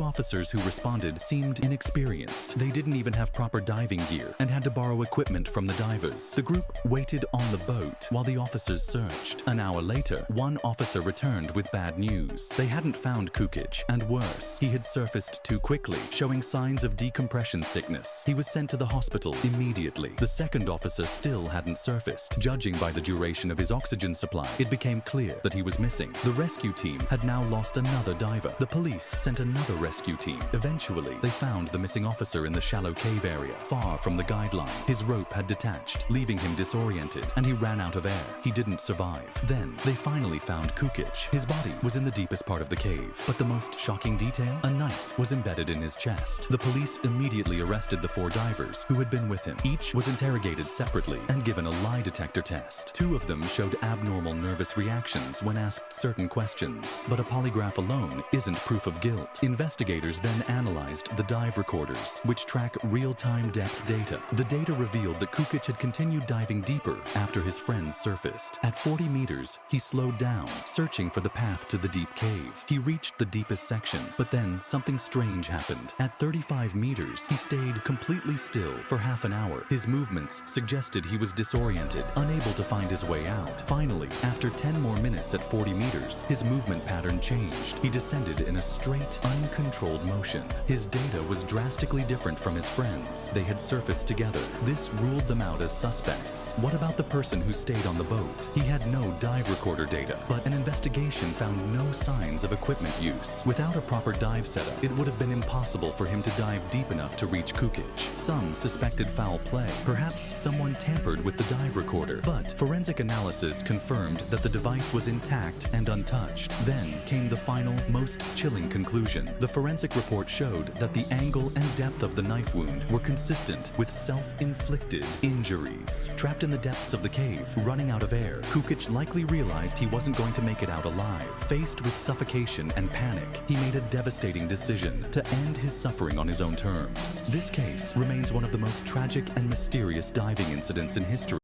Officers who responded seemed inexperienced. They didn't even have proper diving gear and had to borrow equipment from the divers. The group waited on the boat while the officers searched. An hour later, one officer returned with bad news. They hadn't found Kukic, and worse, he had surfaced too quickly, showing signs of decompression sickness. He was sent to the hospital immediately. The second officer still hadn't surfaced. Judging by the duration of his oxygen supply, it became clear that he was missing. The rescue team had now lost another diver. The police sent another rescue team. Eventually, they found the missing officer in the shallow cave area, far from the guideline. His rope had detached, leaving him disoriented, and he ran out of air. He didn't survive. Then, they finally found Kukic. His body was in the deepest part of the cave, but the most shocking detail? A knife was embedded in his chest. The police immediately arrested the 4 divers who had been with him. Each was interrogated separately and given a lie detector test. 2 of them showed abnormal nervous reactions when asked certain questions, but a polygraph alone isn't proof of guilt. Investigators then analyzed the dive recorders, which track real-time depth data. The data revealed that Kukic had continued diving deeper after his friends surfaced. At 40 meters, he slowed down, searching for the path to the deep cave. He reached the deepest section, but then something strange happened. At 35 meters, he stayed completely still for half an hour. His movements suggested he was disoriented, unable to find his way out. Finally, after 10 more minutes at 40 meters, his movement pattern changed. He descended in a straight, uncontrolled motion. His data was drastically different from his friends. They had surfaced together. This ruled them out as suspects. What about the person who stayed on the boat? He had no dive recorder data, but an investigation found no signs of equipment use. Without a proper dive setup, it would have been impossible for him to dive deep enough to reach Kukic. Some suspected foul play. Perhaps someone tampered with the dive recorder, but forensic analysis confirmed that the device was intact and untouched. Then came the final, most chilling conclusion. The forensic report showed that the angle and depth of the knife wound were consistent with self-inflicted injuries. Trapped in the depths of the cave, running out of air, Kukic likely realized he wasn't going to make it out alive. Faced with suffocation and panic, he made a devastating decision to end his suffering on his own terms. This case remains one of the most tragic and mysterious diving incidents in history.